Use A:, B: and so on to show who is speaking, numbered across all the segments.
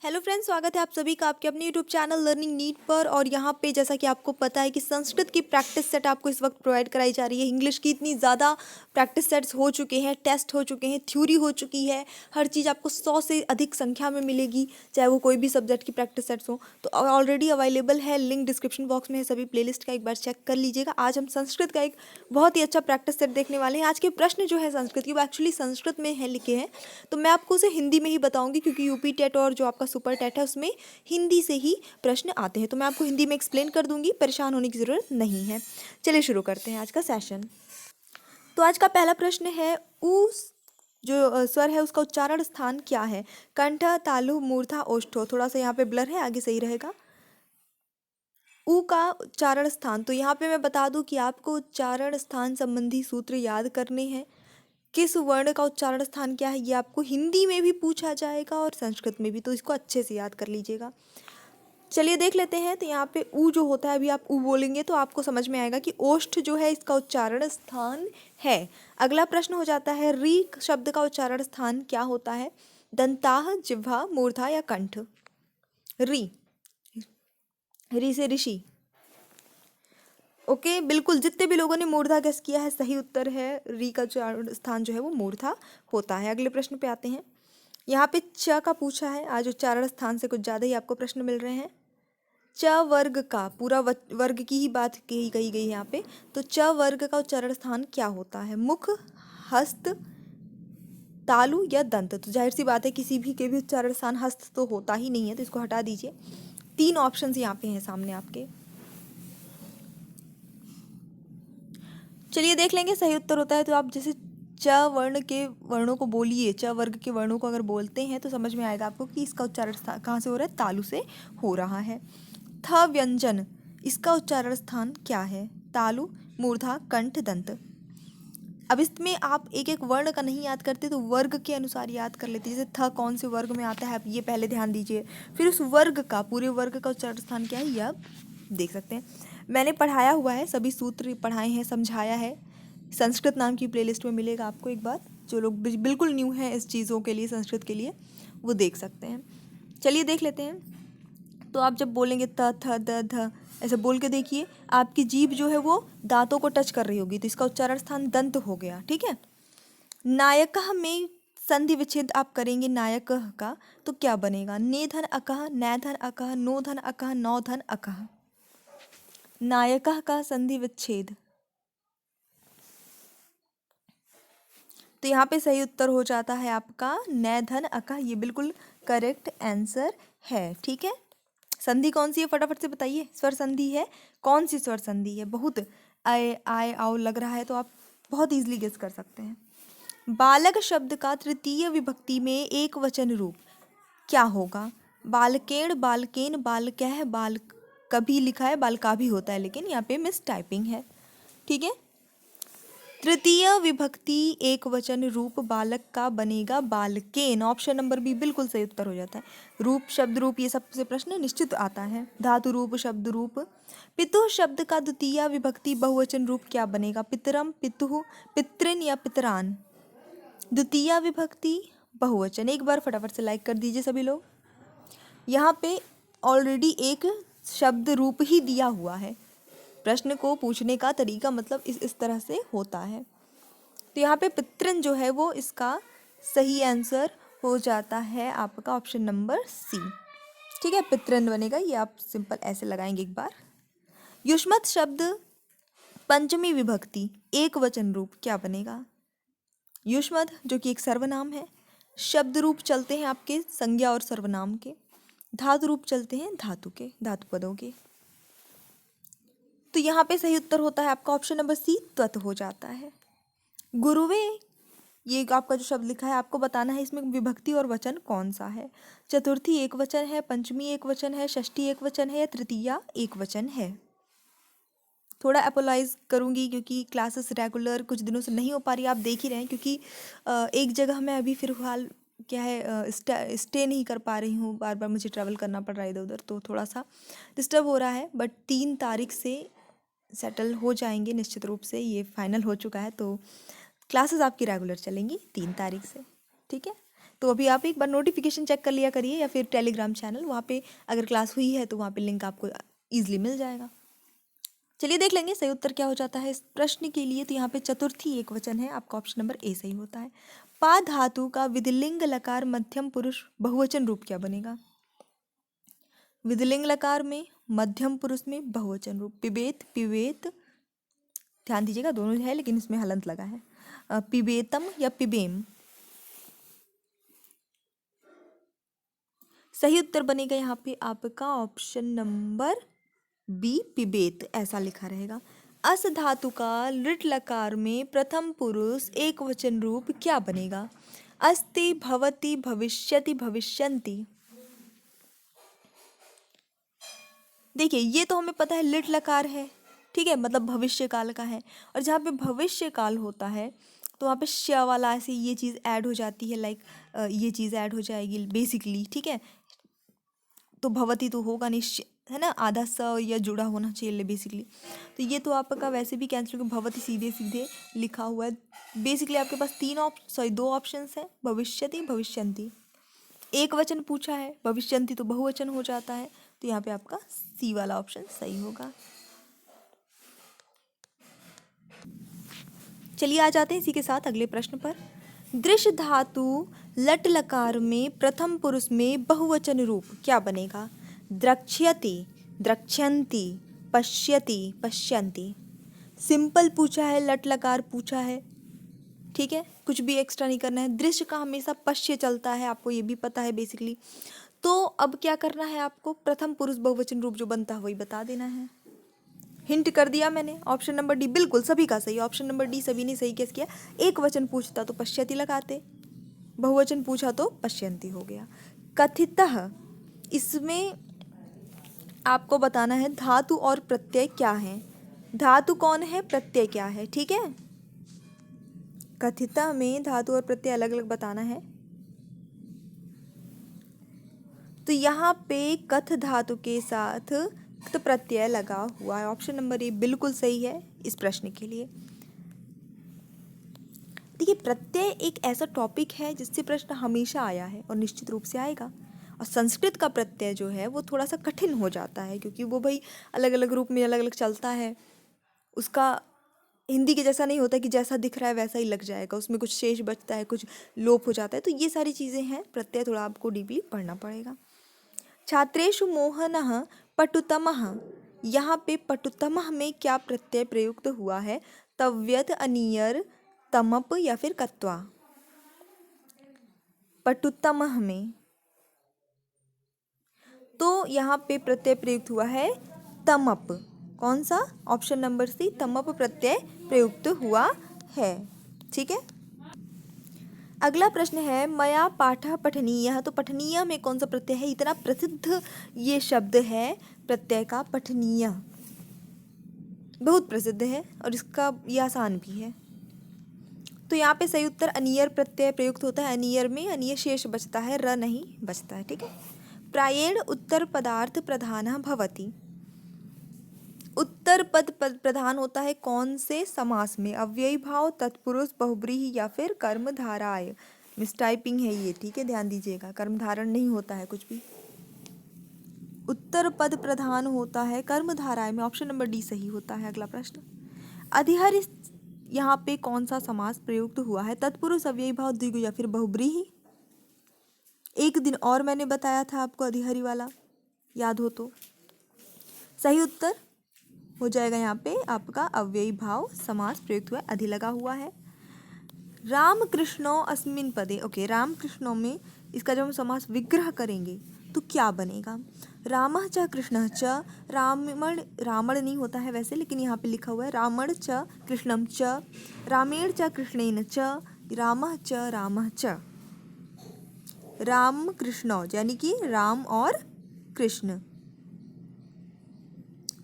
A: Hello friends, स्वागत है आप सभी का आपके अपने यूट्यूब चैनल लर्निंग नीट पर। और यहाँ पे जैसा कि आपको पता है कि संस्कृत की प्रैक्टिस सेट आपको इस वक्त प्रोवाइड कराई जा रही है। इंग्लिश की इतनी ज़्यादा प्रैक्टिस सेट्स हो चुके हैं, टेस्ट हो चुके हैं, थ्योरी हो चुकी है, हर चीज़ आपको 100 से अधिक संख्या में मिलेगी, चाहे वो कोई भी सब्जेक्ट की प्रैक्टिस सेट्स हो। तो ऑलरेडी अवेलेबल है, लिंक डिस्क्रिप्शन बॉक्स में है, सभी प्लेलिस्ट का एक बार चेक कर लीजिएगा। आज हम संस्कृत का एक बहुत ही अच्छा प्रैक्टिस सेट देखने वाले हैं। आज के प्रश्न जो है संस्कृत की वो एक्चुअली संस्कृत में है लिखे हैं, तो मैं आपको उसे हिंदी में ही बताऊंगी क्योंकि यूपी टेट और जो आपका सुपर टेट है उसमें हिंदी से ही प्रश्न आते हैं। तो मैं आपको हिंदी में एक्सप्लेन कर दूंगी, परेशान होने की ज़रूरत नहीं है। चलिए शुरू करते हैं आज का सेशन। तो आज का पहला प्रश्न है, ऊ जो स्वर है उसका उच्चारण स्थान क्या है? कंठ, तालु, मूर्धा, ओष्ठो। थोड़ा सा यहाँ पे ब्लर है, आगे सही रहेगा। ऊ का उच्चारण स्थान, तो यहाँ पे मैं बता दूं कि आपको उच्चारण स्थान संबंधी सूत्र याद करने हैं। किस वर्ण का उच्चारण स्थान क्या है ये आपको हिंदी में भी पूछा जाएगा और संस्कृत में भी, तो इसको अच्छे से याद कर लीजिएगा। चलिए देख लेते हैं। तो यहाँ पे ऊ जो होता है, अभी आप ऊ बोलेंगे तो आपको समझ में आएगा कि ओष्ठ जो है इसका उच्चारण स्थान है। अगला प्रश्न हो जाता है, री शब्द का उच्चारण स्थान क्या होता है? दंताह, जिह्वा, मूर्धा या कंठ? री, री से ऋषि। ओके, बिल्कुल जितने भी लोगों ने मूर्धा गेस किया है सही उत्तर है। री का उच्चारण स्थान जो है वो मूर्धा होता है। अगले प्रश्न पे आते हैं। यहाँ पे च का पूछा है। आज उच्चारण स्थान से कुछ ज़्यादा ही आपको प्रश्न मिल रहे हैं। च वर्ग का, पूरा वर्ग की ही बात कही गई है यहाँ पे। तो च वर्ग का उच्चारण स्थान क्या होता है? मुख, हस्त, तालु या दंत? तो जाहिर सी बात है किसी भी के भी उच्चारण स्थान हस्त तो होता ही नहीं है, तो इसको हटा दीजिए। 3 ऑप्शन यहाँ पे हैं सामने आपके। चलिए देख लेंगे। सही उत्तर होता है तो आप जैसे च वर्ण के वर्णों को बोलिए, च वर्ग के वर्णों को अगर बोलते हैं तो समझ में आएगा आपको कि इसका उच्चारण स्थान कहाँ से हो रहा है? तालु से हो रहा है। थ व्यंजन, इसका उच्चारण स्थान क्या है? तालु, मूर्धा, कंठ, दंत। अब इसमें आप एक एक वर्ण का नहीं याद करते तो वर्ग के अनुसार याद कर लेते। जैसे थ कौन से वर्ग में आता है आप ये पहले ध्यान दीजिए, फिर उस वर्ग का, पूरे वर्ग का उच्चारण स्थान क्या है ये आप देख सकते हैं। मैंने पढ़ाया हुआ है, सभी सूत्र पढ़ाए हैं, समझाया है। संस्कृत नाम की प्लेलिस्ट में मिलेगा आपको, एक बार जो लोग बिल्कुल न्यू हैं इस चीज़ों के लिए, संस्कृत के लिए, वो देख सकते हैं। चलिए देख लेते हैं। तो आप जब बोलेंगे त, थ, द, ध, ऐसे बोल के देखिए, आपकी जीभ जो है वो दांतों को टच कर रही होगी, तो इसका उच्चारण स्थान दंत हो गया। ठीक है। नायकः में संधि विच्छेद आप करेंगे नायकः का, तो क्या बनेगा? ने धन अकः, नै धन अकः, नो धन अकः, नौ धन अकः। नायकः का संधि विच्छेद, तो यहाँ पे सही उत्तर हो जाता है आपका नै धन अकः। ये बिल्कुल करेक्ट आंसर है। ठीक है। संधि कौन सी है फटाफट से बताइए। स्वर संधि है। कौन सी स्वर संधि है? बहुत आए आए आओ लग रहा है तो आप बहुत इजीली गेस कर सकते हैं। बालक शब्द का तृतीय विभक्ति में एक वचन रूप क्या होगा? बालकेण, बालकेन, बालकः, बाल कभी लिखा है बालका भी होता है, लेकिन यहाँ पे मिस टाइपिंग है। ठीक है। तृतीय विभक्ति एक वचन रूप बालक का बनेगा बालकेन। ऑप्शन नंबर बी बिल्कुल सही उत्तर हो जाता है। रूप, शब्द रूप, ये सबसे प्रश्न निश्चित आता है। धातु रूप, शब्द रूप। पितुः शब्द का द्वितीय विभक्ति बहुवचन रूप क्या बनेगा? पितरम, पितुः, पितृन या पितरान? द्वितीय विभक्ति बहुवचन। एक बार फटाफट से लाइक कर दीजिए सभी लोग। यहाँ पे ऑलरेडी एक शब्द रूप ही दिया हुआ है। प्रश्न को पूछने का तरीका मतलब इस तरह से होता है। तो यहाँ पे पितृन जो है वो इसका सही आंसर हो जाता है आपका ऑप्शन नंबर सी। ठीक है, पितृन बनेगा। ये आप सिंपल ऐसे लगाएंगे एक बार। युष्मत शब्द पंचमी विभक्ति एक वचन रूप क्या बनेगा? युष्मत जो कि एक सर्वनाम है। शब्द रूप चलते हैं आपके संज्ञा और सर्वनाम के। धातु रूप चलते हैं धातु के, धातु पदों के। तो यहाँ पे सही उत्तर होता है आपका ऑप्शन नंबर सी, त्वत हो जाता है। गुरुवे, ये आपका जो शब्द लिखा है आपको बताना है इसमें विभक्ति और वचन कौन सा है। चतुर्थी एक वचन है, पंचमी एक वचन है, षष्ठी एक वचन है या तृतीया एक वचन है? थोड़ा अपोलाइज करूँगी क्योंकि क्लासेस रेगुलर कुछ दिनों से नहीं हो पा रही, आप देख ही रहे हैं। क्योंकि एक जगह मैं अभी फिलहाल क्या है स्टे नहीं कर पा रही हूँ, बार बार मुझे ट्रैवल करना पड़ रहा है इधर उधर, तो थोड़ा सा डिस्टर्ब हो रहा है। बट 3 तारीख से सेटल हो जाएंगे निश्चित रूप से, ये फाइनल हो चुका है। तो क्लासेस आपकी रेगुलर चलेंगी 3 तारीख से। ठीक है। तो अभी आप एक बार नोटिफिकेशन चेक कर लिया करिए, या फिर टेलीग्राम चैनल, वहाँ पे अगर क्लास हुई है तो वहाँ पे लिंक आपको ईजिली मिल जाएगा। चलिए देख लेंगे सही उत्तर क्या हो जाता है इस प्रश्न के लिए। तो यहाँ पे चतुर्थी एक वचन है, आपका ऑप्शन नंबर ए सही होता है। पा धातु का विधिलिंग लकार मध्यम पुरुष बहुवचन रूप क्या बनेगा? विधिलिंग लकार में, मध्यम पुरुष में, बहुवचन रूप। पिबेत, पिबेत, ध्यान दीजिएगा दोनों है लेकिन इसमें हलंत लगा है। पिबेतम या पिबेम। सही उत्तर बनेगा यहाँ पे आपका ऑप्शन नंबर बी, पिबेत, ऐसा लिखा रहेगा। अस धातु का लृट लकार में प्रथम पुरुष एक वचन रूप क्या बनेगा? अस्ति, भवति, भविष्यति, भविष्यन्ति। देखिए ये तो हमें पता है लिट लकार है, ठीक है, मतलब भविष्य काल का है। और जहाँ पे भविष्य काल होता है तो वहाँ पे श वाला ऐसे ये चीज़ ऐड हो जाती है, लाइक ये चीज़ ऐड हो जाएगी बेसिकली, ठीक है। तो भवती तो होगा नहीं, है ना, आधा स या जुड़ा होना चाहिए बेसिकली। तो ये तो आपका वैसे भी कैंसिल हो, भवती सीधे सीधे लिखा हुआ है। बेसिकली आपके पास दो ऑप्शंस हैं, भविष्यति, भविष्यन्ति। एक वचन पूछा है, भविष्यन्ति तो बहुवचन हो जाता है, तो यहाँ पे आपका सी वाला ऑप्शन सही होगा। चलिए आ जाते हैं इसी के साथ अगले प्रश्न पर। दृश्य धातु लट लकार में प्रथम पुरुष में बहुवचन रूप क्या बनेगा? द्रक्ष्यति, द्रक्ष्यन्ति, पश्यति, पश्यन्ति। सिंपल पूछा है, लट लकार पूछा है, ठीक है, कुछ भी एक्स्ट्रा नहीं करना है। दृश्य का हमेशा पश्य चलता है, आपको ये भी पता है बेसिकली। तो अब क्या करना है आपको? प्रथम पुरुष बहुवचन रूप जो बनता है वही बता देना है। हिंट कर दिया मैंने, ऑप्शन नंबर डी बिल्कुल सभी का सही, ऑप्शन नंबर डी सभी ने सही गेस किया। एक वचन पूछता तो पश्यति लगाते, बहुवचन पूछा तो पश्यन्ति हो गया। कथितः, इसमें आपको बताना है धातु और प्रत्यय क्या है। धातु कौन है, प्रत्यय क्या है, ठीक है। कथितः में धातु और प्रत्यय अलग अलग बताना है। तो यहाँ पे कथ धातु के साथ क्त प्रत्यय लगा हुआ है, ऑप्शन नंबर ए बिल्कुल सही है इस प्रश्न के लिए। देखिए प्रत्यय एक ऐसा टॉपिक है जिससे प्रश्न हमेशा आया है और निश्चित रूप से आएगा। और संस्कृत का प्रत्यय जो है वो थोड़ा सा कठिन हो जाता है, क्योंकि वो भाई अलग अलग रूप में अलग अलग चलता है। उसका हिंदी के जैसा नहीं होता कि जैसा दिख रहा है वैसा ही लग जाएगा, उसमें कुछ शेष बचता है, कुछ लोप हो जाता है। तो ये सारी चीज़ें हैं, प्रत्यय थोड़ा आपको डीपली पढ़ना पड़ेगा। छात्रेषु मोहनः पटुतमः, यहाँ पे पटुतमः में क्या प्रत्यय प्रयुक्त हुआ है? तव्यत, अनियर, तमप या फिर कत्वा। पटुतमः में तो यहाँ पे प्रत्यय प्रयुक्त हुआ है तमप। कौन सा? ऑप्शन नंबर सी, तमप प्रत्यय प्रयुक्त हुआ है, ठीक है। अगला प्रश्न है मया पाठः पठनीयः। तो पठनीय में कौन सा प्रत्यय है? इतना प्रसिद्ध ये शब्द है प्रत्यय का, पठनीय, बहुत प्रसिद्ध है और इसका ये आसान भी है। तो यहाँ पे सही उत्तर अनियर प्रत्यय प्रयुक्त होता है। अनियर में अनियर शेष बचता है, र नहीं बचता है, ठीक है। प्रायेण उत्तर पदार्थ प्रधानः भवति। उत्तर पद प्रधान होता है कौन से समास में? अव्ययी भाव, तत्पुरुष, बहुब्रीहि या फिर कर्मधाराय। मिसटाइपिंग है ये, ठीक है, ध्यान दीजिएगा, कर्मधारण नहीं होता है कुछ भी। उत्तर पद प्रधान होता है कर्मधाराय में, ऑप्शन नंबर डी सही होता है। अगला प्रश्न, अधिहर यहाँ पे कौन सा समास प्रयुक्त हुआ है? तत्पुरुष, अव्ययी भाव, द्विगु या फिर बहुब्रीहि। एक दिन और मैंने बताया था आपको अधिहरी वाला, याद हो तो। सही उत्तर हो जाएगा यहाँ पे आपका अव्ययी भाव समास प्रयुक्त हुआ, अधि लगा हुआ है। राम कृष्णो अस्मिन पदे, ओके, राम कृष्णों में इसका जब हम समास विग्रह करेंगे तो क्या बनेगा? रामः च कृष्णः च, रामण, रामण नहीं होता है वैसे, लेकिन यहाँ पे लिखा हुआ है रामण च कृष्णम च, रामेण च कृष्णेन च, रामः च रामः च। राम कृष्ण यानी कि राम और कृष्ण।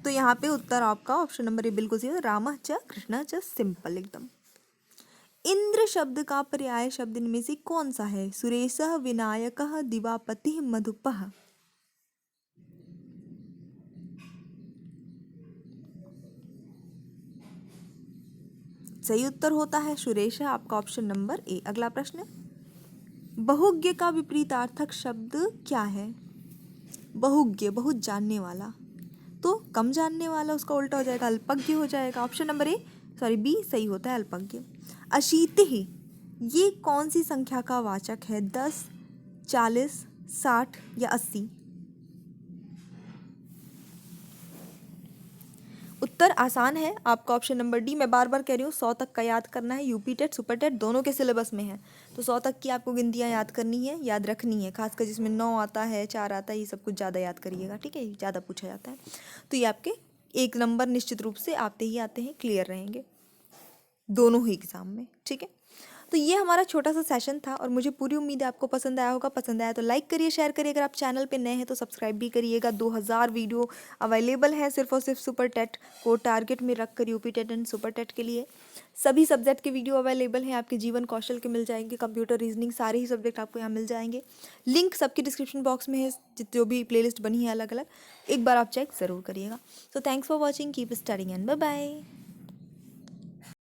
A: तो यहाँ पे उत्तर आपका ऑप्शन नंबर ए बिल्कुल सही है, रामः च कृष्णः च, सिंपल एकदम। इंद्र शब्द का पर्याय शब्द इनमें से कौन सा है? सुरेशः, विनायकः, दिवापतिः, मधुपः। सही उत्तर होता है सुरेश, आपका ऑप्शन नंबर ए। अगला प्रश्न, बहुज्ञ का विपरीतार्थक शब्द क्या है? बहुज्ञ बहुत जानने वाला, तो कम जानने वाला उसका उल्टा हो जाएगा, अल्पज्ञ हो जाएगा। ऑप्शन नंबर बी सही होता है, अल्पज्ञ। अशीतिः ये कौन सी संख्या का वाचक है? 10, 40, 60 या 80? उत्तर आसान है आपका, ऑप्शन नंबर डी। मैं बार बार कह रही हूँ 100 तक का याद करना है, यूपी टेट सुपर टेट दोनों के सिलेबस में है, तो 100 तक की आपको गिनतियाँ याद करनी है, याद रखनी है, खासकर जिसमें 9 आता है, 4 आता है, ये सब कुछ ज़्यादा याद करिएगा, ठीक है, ये ज़्यादा पूछा जाता है। तो ये आपके 1 नंबर निश्चित रूप से आते ही आते हैं, क्लियर रहेंगे दोनों ही एग्जाम में, ठीक है। तो ये हमारा छोटा सा सेशन था और मुझे पूरी उम्मीद है आपको पसंद आया होगा। पसंद आया तो लाइक करिए, शेयर करिए, अगर आप चैनल पे नए हैं तो सब्सक्राइब भी करिएगा। 2000 वीडियो अवेलेबल है सिर्फ और सिर्फ सुपर टेट को टारगेट में रख कर, UP TET and super TET के लिए सभी सब्जेक्ट के वीडियो अवेलेबल हैं, आपके जीवन कौशल के मिल जाएंगे, कंप्यूटर रीजनिंग सारे ही सब्जेक्ट आपको यहाँ मिल जाएंगे। लिंक सबकी डिस्क्रिप्शन बॉक्स में है, जो भी प्लेलिस्ट बनी है अलग अलग, एक बार आप चेक ज़रूर करिएगा। So thanks for watching, keep studying and bye bye.